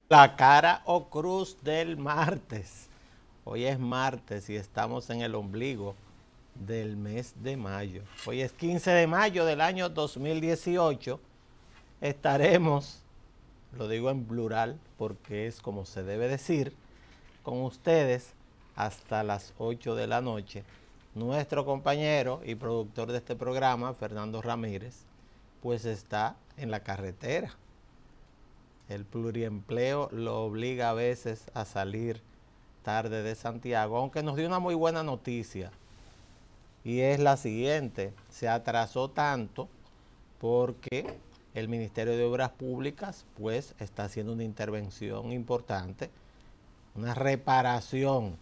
La cara o cruz del martes. Hoy es martes y estamos en el ombligo del mes de mayo. Hoy es 15 de mayo del año 2018. Estaremos, lo digo en plural porque es como se debe decir, con ustedes hasta las 8 de la noche. Nuestro compañero y productor de este programa, Fernando Ramírez, pues está en la carretera. El pluriempleo lo obliga a veces a salir tarde de Santiago, aunque nos dio una muy buena noticia. Y es la siguiente: se atrasó tanto porque el Ministerio de Obras Públicas pues está haciendo una intervención importante, una reparación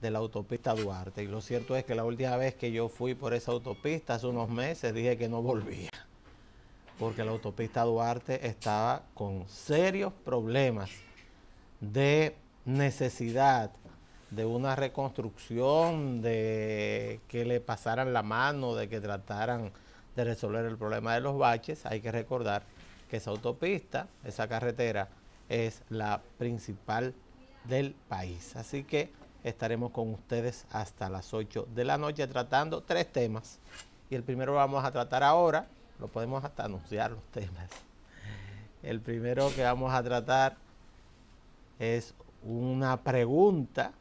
de la autopista Duarte. Y lo cierto es que la última vez que yo fui por esa autopista, hace unos meses, dije que no volvía, porque la autopista Duarte estaba con serios problemas de necesidad de una reconstrucción, de que le pasaran la mano, de que trataran de resolver el problema de los baches. Hay que recordar que esa autopista, esa carretera, es la principal del país. Así que estaremos con ustedes hasta las 8 de la noche tratando 3 temas. Y el primero vamos a tratar ahora, lo podemos hasta anunciar los temas. El primero que vamos a tratar es una pregunta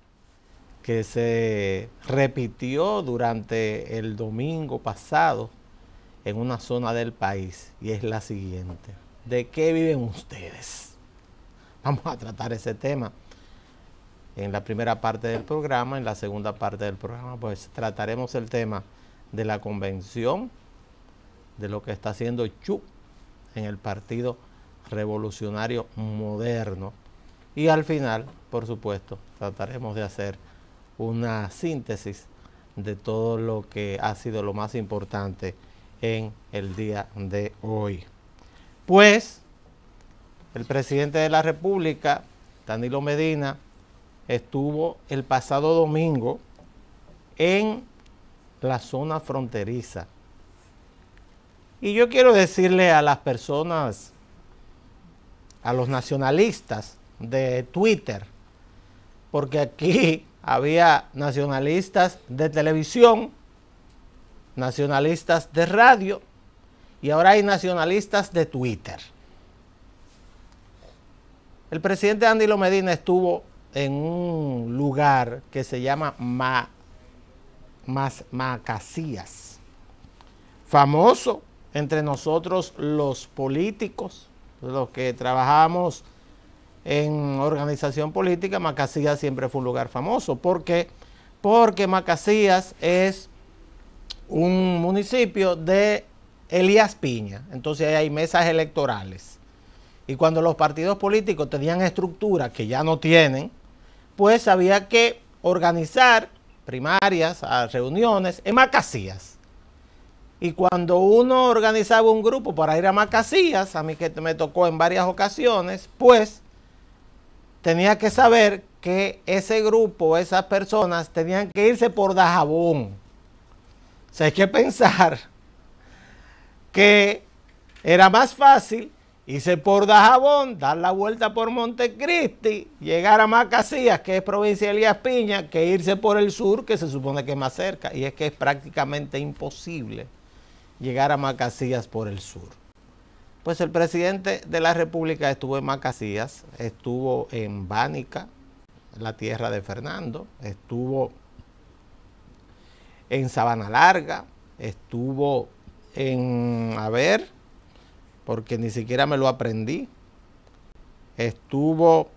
que se repitió durante el domingo pasado en una zona del país, y es la siguiente: ¿de qué viven ustedes? Vamos a tratar ese tema en la primera parte del programa. En la segunda parte del programa pues trataremos el tema de la convención, de lo que está haciendo Chu en el Partido Revolucionario Moderno, y al final, por supuesto, trataremos de hacer una síntesis de todo lo que ha sido lo más importante en el día de hoy. Pues el presidente de la República, Danilo Medina, estuvo el pasado domingo en la zona fronteriza. Y yo quiero decirle a las personas, a los nacionalistas de Twitter, porque aquí había nacionalistas de televisión, nacionalistas de radio, y ahora hay nacionalistas de Twitter. El presidente Danilo Medina estuvo en un lugar que se llama Macasías, famoso entre nosotros los políticos, los que trabajamos en organización política. Macasías siempre fue un lugar famoso. ¿Por qué? Porque Macasías es un municipio de Elías Piña. Entonces hay mesas electorales. Y cuando los partidos políticos tenían estructura que ya no tienen, pues había que organizar primarias, reuniones en Macasías. Y cuando uno organizaba un grupo para ir a Macasías, a mí que me tocó en varias ocasiones, pues tenía que saber que ese grupo, esas personas, tenían que irse por Dajabón. O sea, hay que pensar que era más fácil irse por Dajabón, dar la vuelta por Montecristi, llegar a Macasías, que es provincia de Elías Piña, que irse por el sur, que se supone que es más cerca. Y es que es prácticamente imposible llegar a Macasías por el sur. Pues el presidente de la República estuvo en Macasías, estuvo en Bánica, la tierra de Fernando, estuvo en Sabana Larga, estuvo en, a ver, porque ni siquiera me lo aprendí, estuvo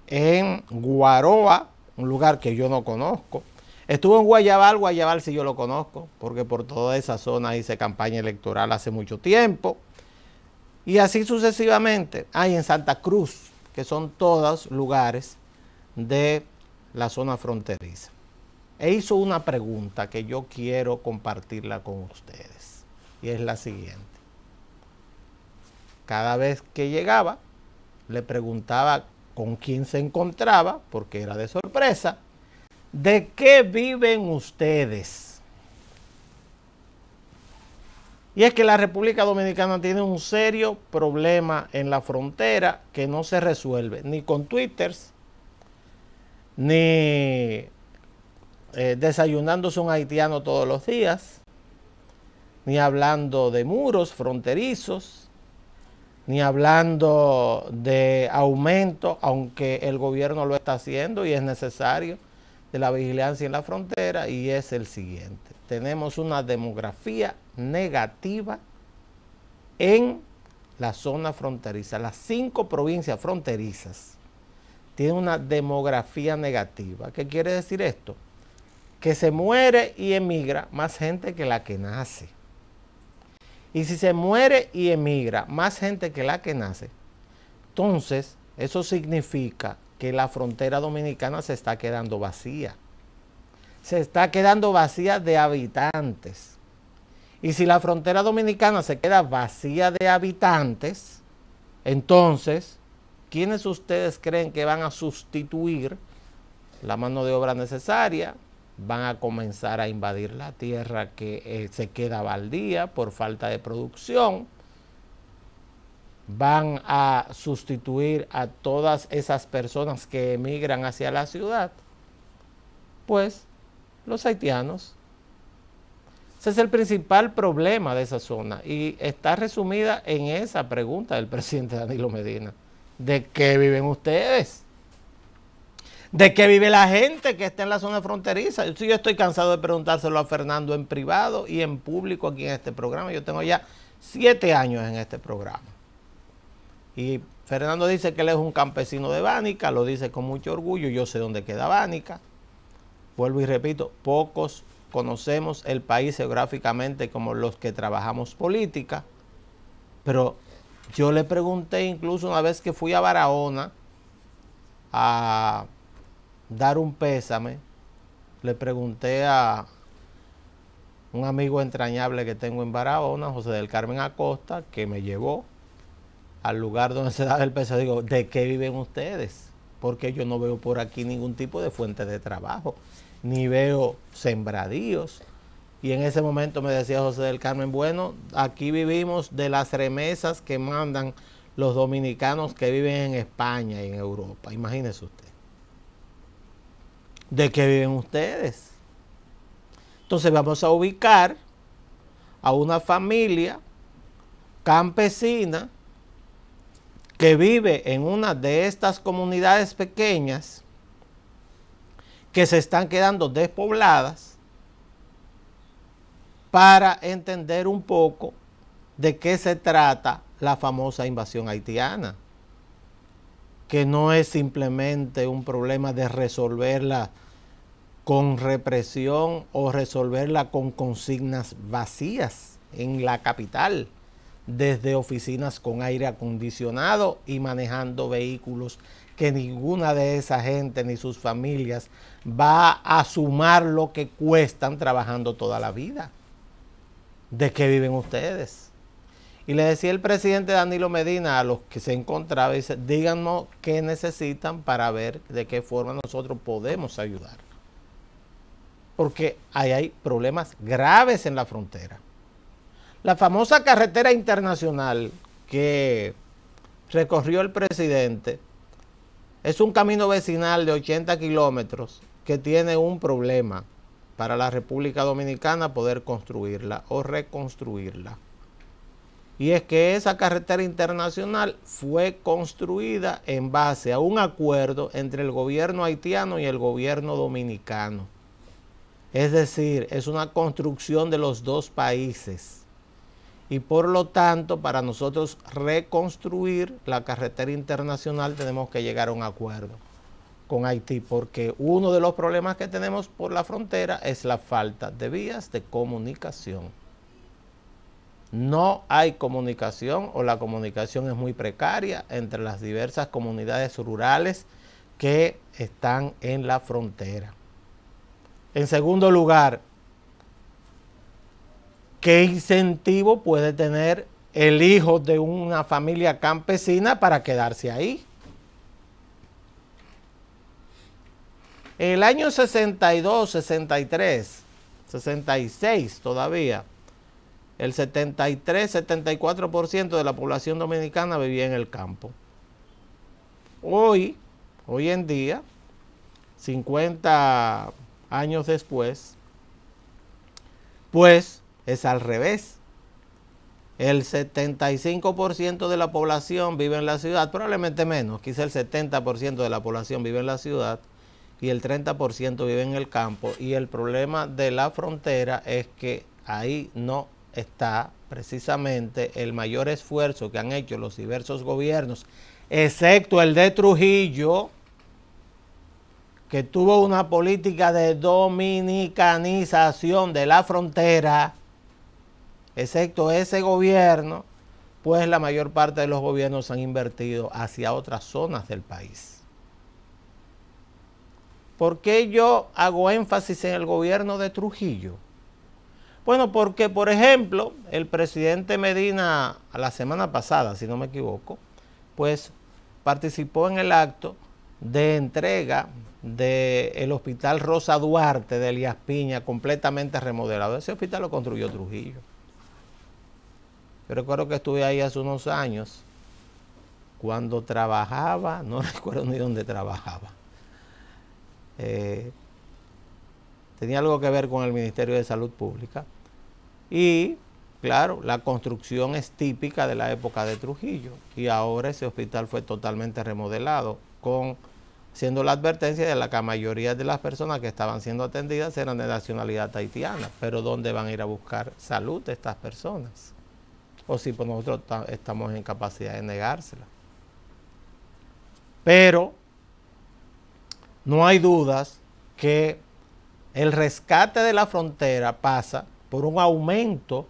en Guaroa, un lugar que yo no conozco. Estuvo en Guayabal. Guayabal sí yo lo conozco, porque por toda esa zona hice campaña electoral hace mucho tiempo. Y así sucesivamente. Hay en Santa Cruz, que son todos lugares de la zona fronteriza. E hizo una pregunta que yo quiero compartirla con ustedes. Y es la siguiente. Cada vez que llegaba, le preguntaba con quién se encontraba, porque era de sorpresa. ¿De qué viven ustedes? Y es que la República Dominicana tiene un serio problema en la frontera que no se resuelve ni con twitters, ni desayunándose un haitiano todos los días, ni hablando de muros fronterizos, ni hablando de aumento, aunque el gobierno lo está haciendo y es necesario, de la vigilancia en la frontera, y es el siguiente. Tenemos una demografía negativa en la zona fronteriza. Las 5 provincias fronterizas tienen una demografía negativa. ¿Qué quiere decir esto? Que se muere y emigra más gente que la que nace. Y si se muere y emigra más gente que la que nace, entonces eso significa que la frontera dominicana se está quedando vacía. Se está quedando vacía de habitantes. Y si la frontera dominicana se queda vacía de habitantes, entonces, ¿quiénes ustedes creen que van a sustituir la mano de obra necesaria? Van a comenzar a invadir la tierra que se queda baldía por falta de producción. Van a sustituir a todas esas personas que emigran hacia la ciudad. Pues los haitianos. Ese es el principal problema de esa zona y está resumida en esa pregunta del presidente Danilo Medina. ¿De qué viven ustedes? ¿De qué vive la gente que está en la zona fronteriza? Yo estoy cansado de preguntárselo a Fernando en privado y en público aquí en este programa. Yo tengo ya 7 años en este programa. Y Fernando dice que él es un campesino de Bánica, lo dice con mucho orgullo. Yo sé dónde queda Bánica. Vuelvo y repito, pocos conocemos el país geográficamente como los que trabajamos política, pero yo le pregunté incluso una vez que fui a Barahona a dar un pésame, le pregunté a un amigo entrañable que tengo en Barahona, José del Carmen Acosta, que me llevó al lugar donde se da el pésame. Digo, ¿de qué viven ustedes? Porque yo no veo por aquí ningún tipo de fuente de trabajo, ni veo sembradíos. Y en ese momento me decía José del Carmen, bueno, aquí vivimos de las remesas que mandan los dominicanos que viven en España y en Europa. Imagínese usted. ¿De qué viven ustedes? Entonces vamos a ubicar a una familia campesina que vive en una de estas comunidades pequeñas que se están quedando despobladas, para entender un poco de qué se trata la famosa invasión haitiana, que no es simplemente un problema de resolverla con represión o resolverla con consignas vacías en la capital, desde oficinas con aire acondicionado y manejando vehículos que ninguna de esa gente ni sus familias va a sumar lo que cuestan trabajando toda la vida. ¿De qué viven ustedes? Y le decía el presidente Danilo Medina a los que se encontraba, dice, díganos qué necesitan para ver de qué forma nosotros podemos ayudar. Porque ahí hay problemas graves en la frontera. La famosa carretera internacional que recorrió el presidente es un camino vecinal de 80 kilómetros que tiene un problema para la República Dominicana poder construirla o reconstruirla. Y es que esa carretera internacional fue construida en base a un acuerdo entre el gobierno haitiano y el gobierno dominicano. Es decir, es una construcción de los dos países. Y por lo tanto, para nosotros reconstruir la carretera internacional tenemos que llegar a un acuerdo con Haití, porque uno de los problemas que tenemos por la frontera es la falta de vías de comunicación. No hay comunicación o la comunicación es muy precaria entre las diversas comunidades rurales que están en la frontera. En segundo lugar, ¿qué incentivo puede tener el hijo de una familia campesina para quedarse ahí? En el año 62, 63, 66 todavía, el 73-74% de la población dominicana vivía en el campo. Hoy en día, 50 años después, pues es al revés. El 75% de la población vive en la ciudad, probablemente menos, quizá el 70% de la población vive en la ciudad y el 30% vive en el campo. Y el problema de la frontera es que ahí no está precisamente el mayor esfuerzo que han hecho los diversos gobiernos, excepto el de Trujillo, que tuvo una política de dominicanización de la frontera. Excepto ese gobierno, pues la mayor parte de los gobiernos han invertido hacia otras zonas del país. ¿Por qué yo hago énfasis en el gobierno de Trujillo? Bueno, porque, por ejemplo, el presidente Medina, la semana pasada, si no me equivoco, pues participó en el acto de entrega del Hospital Rosa Duarte de Elías Piña, completamente remodelado. Ese hospital lo construyó Trujillo. Yo recuerdo que estuve ahí hace unos años, cuando trabajaba, no recuerdo ni dónde trabajaba. Tenía algo que ver con el Ministerio de Salud Pública. Y, claro, la construcción es típica de la época de Trujillo. Y ahora ese hospital fue totalmente remodelado, siendo la advertencia de que la mayoría de las personas que estaban siendo atendidas eran de nacionalidad haitiana. Pero ¿dónde van a ir a buscar salud estas personas? O si pues nosotros estamos en capacidad de negársela. Pero no hay dudas que el rescate de la frontera pasa por un aumento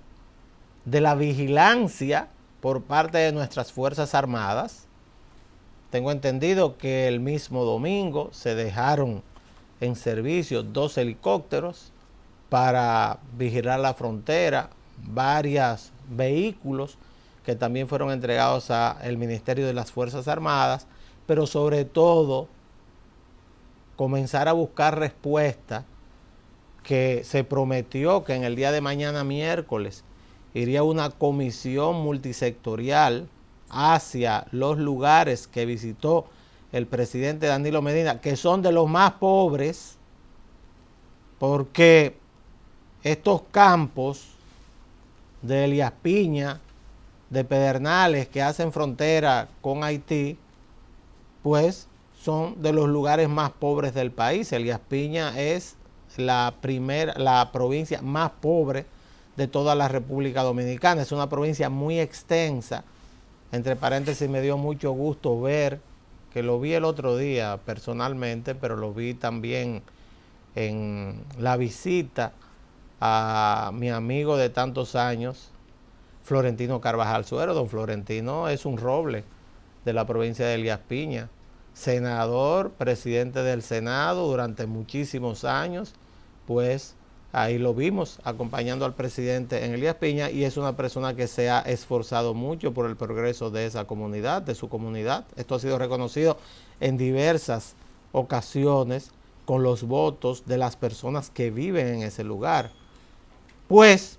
de la vigilancia por parte de nuestras Fuerzas Armadas. Tengo entendido que el mismo domingo se dejaron en servicio 2 helicópteros para vigilar la frontera, varios vehículos que también fueron entregados al Ministerio de las Fuerzas Armadas, pero sobre todo comenzar a buscar respuesta, que se prometió que en el día de mañana miércoles iría una comisión multisectorial hacia los lugares que visitó el presidente Danilo Medina, que son de los más pobres, porque estos campos de Elías Piña, de Pedernales, que hacen frontera con Haití, pues son de los lugares más pobres del país. Elías Piña es la provincia más pobre de toda la República Dominicana. Es una provincia muy extensa. Entre paréntesis, me dio mucho gusto ver, que lo vi el otro día personalmente, pero lo vi también en la visita a mi amigo de tantos años, Florentino Carvajal Suero. Don Florentino es un roble de la provincia de Elías Piña, senador, presidente del Senado durante muchísimos años, pues ahí lo vimos acompañando al presidente en Elías Piña, y es una persona que se ha esforzado mucho por el progreso de esa comunidad, de su comunidad. Esto ha sido reconocido en diversas ocasiones con los votos de las personas que viven en ese lugar. Pues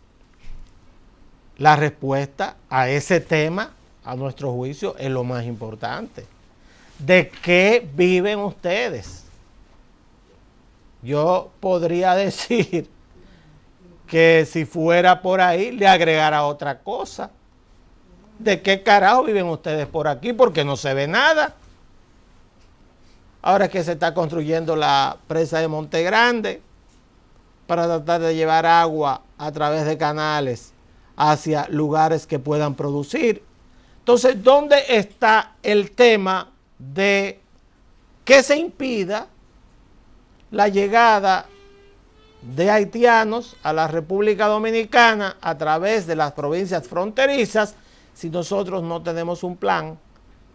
la respuesta a ese tema, a nuestro juicio, es lo más importante. ¿De qué viven ustedes? Yo podría decir que si fuera por ahí le agregara otra cosa. ¿De qué carajo viven ustedes por aquí? Porque no se ve nada. Ahora es que se está construyendo la presa de Monte Grande para tratar de llevar agua a través de canales hacia lugares que puedan producir. Entonces, ¿dónde está el tema de que se impida la llegada de haitianos a la República Dominicana a través de las provincias fronterizas, si nosotros no tenemos un plan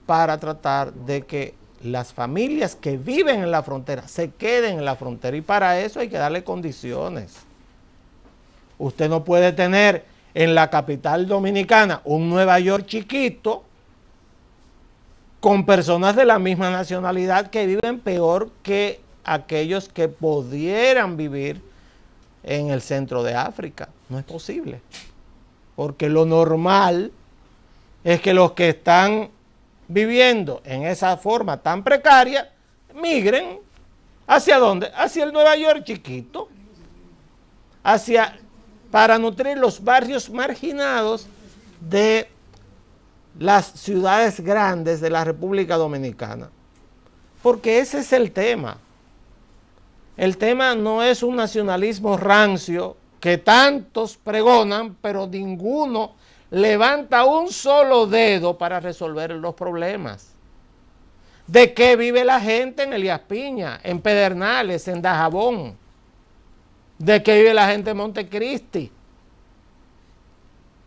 para tratar de que las familias que viven en la frontera se queden en la frontera? Y para eso hay que darle condiciones. Usted no puede tener en la capital dominicana un Nueva York chiquito con personas de la misma nacionalidad que viven peor que aquellos que pudieran vivir en el centro de África. No es posible. porque lo normal es que los que están viviendo en esa forma tan precaria migren. ¿Hacia dónde? Hacia el Nueva York chiquito, para nutrir los barrios marginados de las ciudades grandes de la República Dominicana. Porque ese es el tema. El tema no es un nacionalismo rancio que tantos pregonan, pero ninguno levanta un solo dedo para resolver los problemas. ¿De qué vive la gente en Elías Piña, en Pedernales, en Dajabón? ¿De qué vive la gente en Montecristi?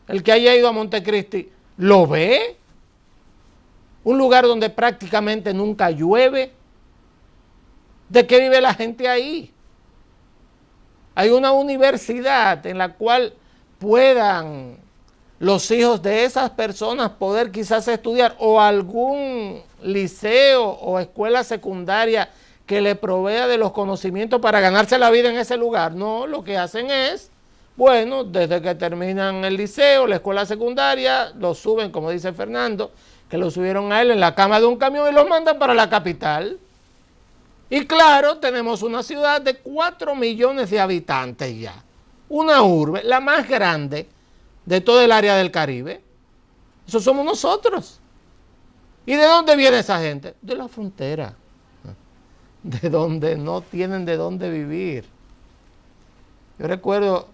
El que haya ido a Montecristi, ¿lo ve? Un lugar donde prácticamente nunca llueve. ¿De qué vive la gente ahí? Hay una universidad en la cual puedan los hijos de esas personas poder quizás estudiar, o algún liceo o escuela secundaria que le provea de los conocimientos para ganarse la vida en ese lugar. No, lo que hacen es, bueno, desde que terminan el liceo, la escuela secundaria, lo suben, como dice Fernando, que lo subieron a él en la cama de un camión y lo mandan para la capital. Y claro, tenemos una ciudad de 4 millones de habitantes ya, una urbe, la más grande de todo el área del Caribe. Eso somos nosotros. ¿Y de dónde viene esa gente? De la frontera, de donde no tienen de dónde vivir. Yo recuerdo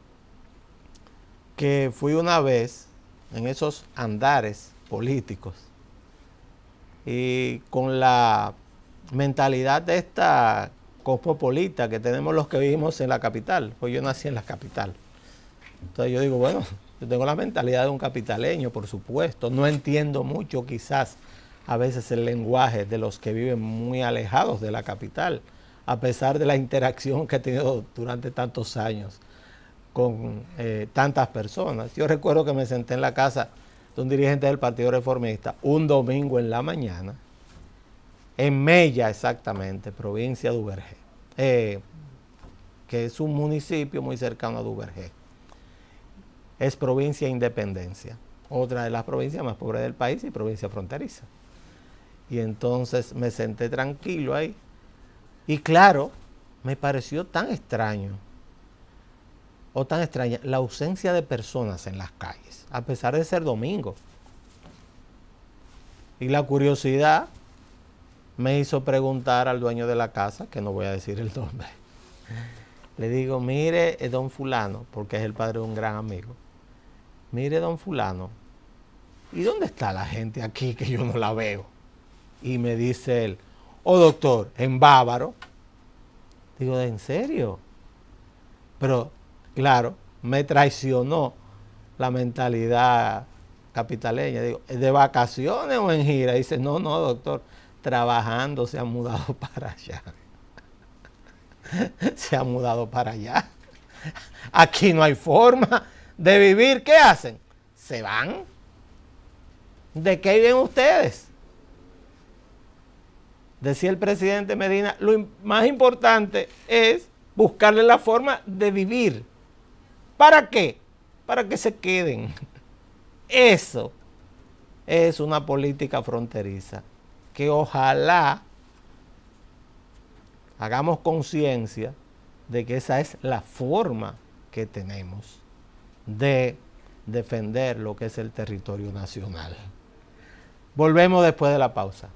que fui una vez en esos andares políticos y con la mentalidad de esta cosmopolita que tenemos los que vivimos en la capital, pues yo nací en la capital. Entonces yo digo, bueno, yo tengo la mentalidad de un capitaleño, por supuesto. No entiendo mucho quizás a veces el lenguaje de los que viven muy alejados de la capital, a pesar de la interacción que he tenido durante tantos años con tantas personas. Yo recuerdo que me senté en la casa de un dirigente del Partido Reformista un domingo en la mañana, en Mella exactamente, provincia de Duvergé, que es un municipio muy cercano a Duvergé. Es provincia de Independencia, otra de las provincias más pobres del país y provincia fronteriza. Y entonces me senté tranquilo ahí. Y claro, me pareció tan extraño, o tan extraña, la ausencia de personas en las calles, a pesar de ser domingo. Y la curiosidad me hizo preguntar al dueño de la casa, que no voy a decir el nombre. Le digo, mire, don fulano, porque es el padre de un gran amigo. Mire, don fulano, ¿y dónde está la gente aquí que yo no la veo? Y me dice él, oh doctor, en Bávaro. Digo, ¿en serio? Pero, claro, me traicionó la mentalidad capitaleña. Digo, ¿de vacaciones o en gira? Dice, no, no, doctor, trabajando, se ha mudado para allá. Se ha mudado para allá. Aquí no hay forma de vivir. ¿Qué hacen? Se van. ¿De qué viven ustedes? Decía el presidente Medina, lo más importante es buscarle la forma de vivir. ¿Para qué? Para que se queden. Eso es una política fronteriza que ojalá hagamos conciencia de que esa es la forma que tenemos de defender lo que es el territorio nacional. Volvemos después de la pausa.